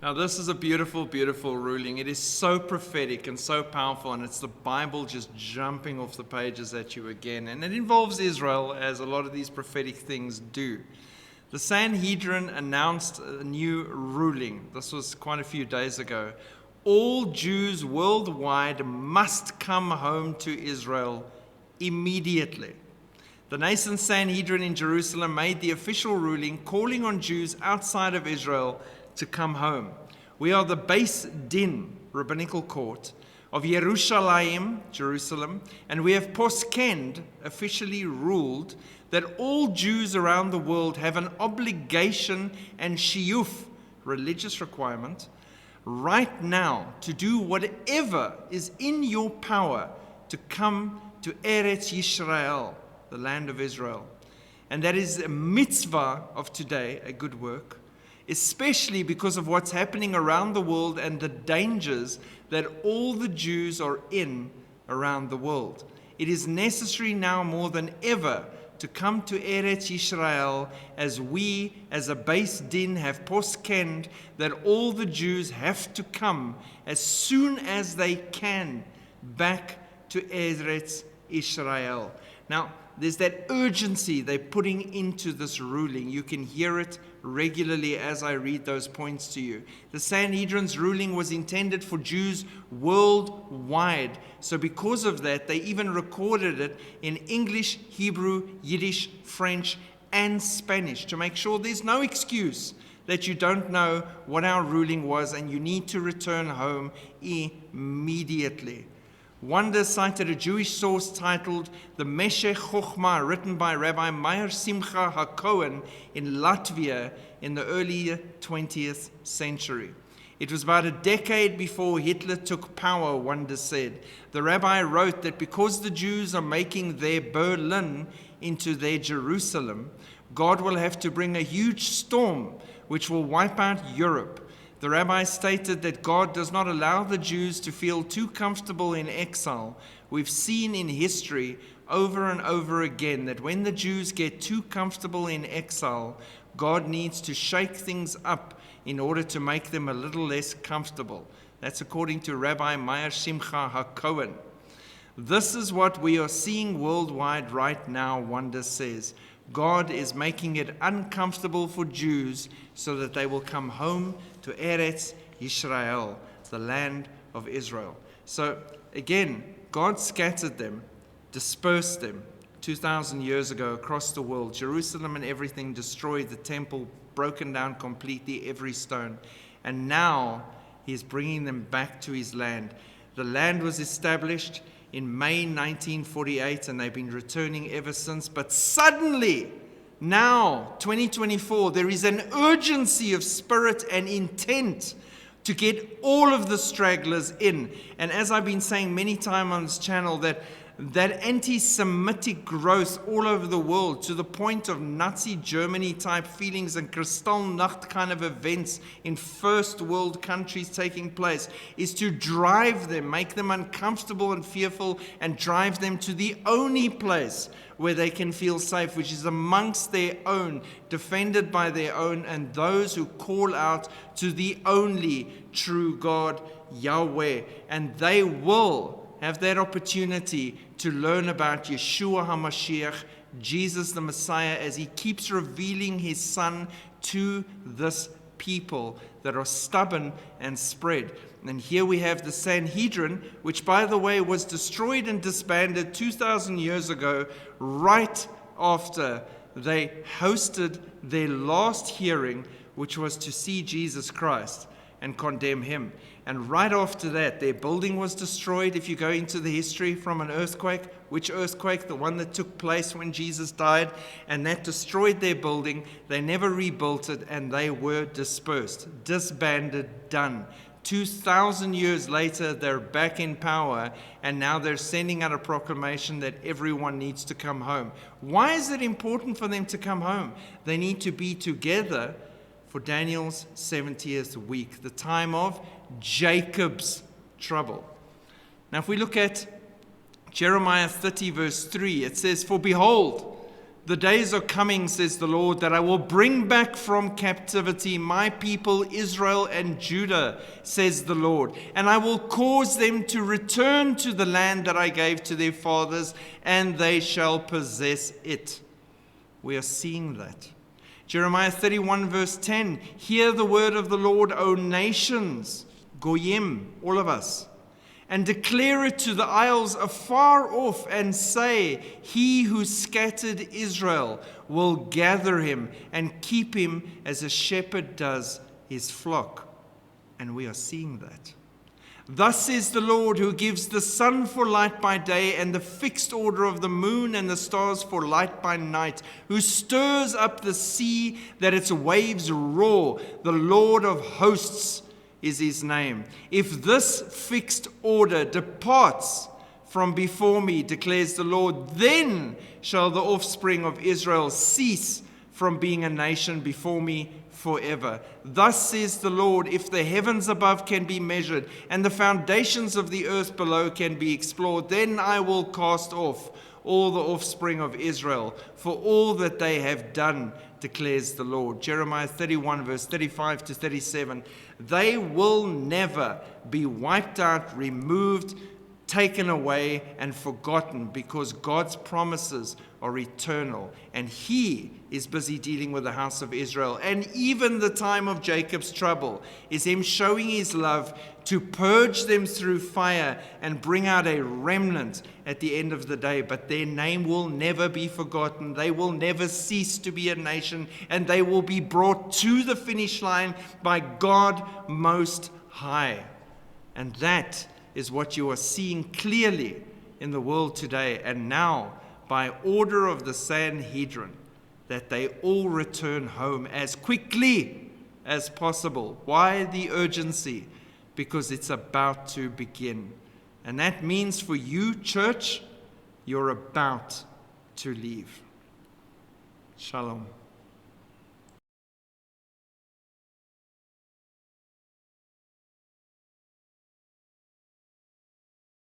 Now, this is a beautiful, beautiful ruling. It is so prophetic and so powerful, and it's the Bible just jumping off the pages at you again. And it involves Israel, as a lot of these prophetic things do. The Sanhedrin announced a new ruling. This was quite a few days ago. All Jews worldwide must come home to Israel immediately. The nascent Sanhedrin in Jerusalem made the official ruling calling on Jews outside of Israel to come home. We are the Beis Din, rabbinical court, of Yerushalayim, Jerusalem, and we have poskend, officially ruled, that all Jews around the world have an obligation and shiyuf, religious requirement, right now to do whatever is in your power to come to Eretz Yisrael, the land of Israel. And that is a mitzvah of today, a good work, especially because of what's happening around the world and the dangers that all the Jews are in around the world. It is necessary now more than ever to come to Eretz Yisrael, as we, as a Beis Din, have poskend that all the Jews have to come as soon as they can back to Eretz Yisrael. Now, there's that urgency they're putting into this ruling. You can hear it regularly as I read those points to you. The Sanhedrin's ruling was intended for Jews worldwide. So because of that, they even recorded it in English, Hebrew, Yiddish, French, and Spanish to make sure there's no excuse that you don't know what our ruling was and you need to return home immediately. Wonder cited a Jewish source titled The Meshech Chochmah, written by Rabbi Meir Simcha HaKohen in Latvia in the early 20th century. It was about a decade before Hitler took power, Wonder said. The rabbi wrote that because the Jews are making their Berlin into their Jerusalem, God will have to bring a huge storm which will wipe out Europe. The rabbi stated that God does not allow the Jews to feel too comfortable in exile. We've seen in history over and over again that when the Jews get too comfortable in exile, God needs to shake things up in order to make them a little less comfortable. That's according to Rabbi Meir Simcha HaKohen. This is what we are seeing worldwide right now, Wonder says. God is making it uncomfortable for Jews so that they will come home to Eretz Yisrael, the land of Israel. So again, God scattered them, dispersed them 2,000 years ago across the world. Jerusalem and everything destroyed, the temple broken down completely, every stone. And now he's bringing them back to his land. The land was established in May 1948, and they've been returning ever since. But suddenly, now, 2024, there is an urgency of spirit and intent to get all of the stragglers in. And as I've been saying many times on this channel, that anti-Semitic growth all over the world, to the point of Nazi Germany type feelings and Kristallnacht kind of events in first world countries taking place, is to drive them, make them uncomfortable and fearful, and drive them to the only place where they can feel safe, which is amongst their own, defended by their own, and those who call out to the only true God, Yahweh. And they will have that opportunity to learn about Yeshua HaMashiach, Jesus the Messiah, as he keeps revealing his Son to this people that are stubborn and spread. And here we have the Sanhedrin, which, by the way, was destroyed and disbanded 2,000 years ago, right after they hosted their last hearing, which was to see Jesus Christ and condemn him. And right after that, their building was destroyed. If you go into the history from an earthquake, which earthquake? The one that took place when Jesus died, and that destroyed their building. They never rebuilt it, and they were dispersed, disbanded, done. 2,000 years later, they're back in power, and now they're sending out a proclamation that everyone needs to come home. Why is it important for them to come home? They need to be together for Daniel's 70th week, the time of Jacob's trouble. Now, if we look at Jeremiah 30, verse 3, it says, "For behold, The days are coming, says the Lord, that I will bring back from captivity my people Israel and Judah, says the Lord, and I will cause them to return to the land that I gave to their fathers, and they shall possess it. We are seeing that. Jeremiah 31 verse 10, hear the word of the Lord, O nations, Goyim, all of us, and declare it to the isles afar off, and say, he who scattered Israel will gather him and keep him as a shepherd does his flock. And we are seeing that. Thus says the Lord, who gives the sun for light by day and the fixed order of the moon and the stars for light by night, who stirs up the sea that its waves roar, the Lord of hosts is his name. If this fixed order departs from before me, declares the Lord, then shall the offspring of Israel cease from being a nation before me forever. Thus says the Lord, if the heavens above can be measured and the foundations of the earth below can be explored, then I will cast off all the offspring of Israel for all that they have done, declares the Lord. Jeremiah 31 verse 35 to 37. They will never be wiped out, removed, taken away, and forgotten, because God's promises are eternal, and he is busy dealing with the house of Israel. And even the time of Jacob's trouble is him showing his love to purge them through fire and bring out a remnant at the end of the day. But their name will never be forgotten. They will never cease to be a nation, and they will be brought to the finish line by God Most High. And that is what you are seeing clearly in the world today. And now, by order of the Sanhedrin, that they all return home as quickly as possible. Why the urgency? Because it's about to begin. And that means for you, church, you're about to leave. Shalom.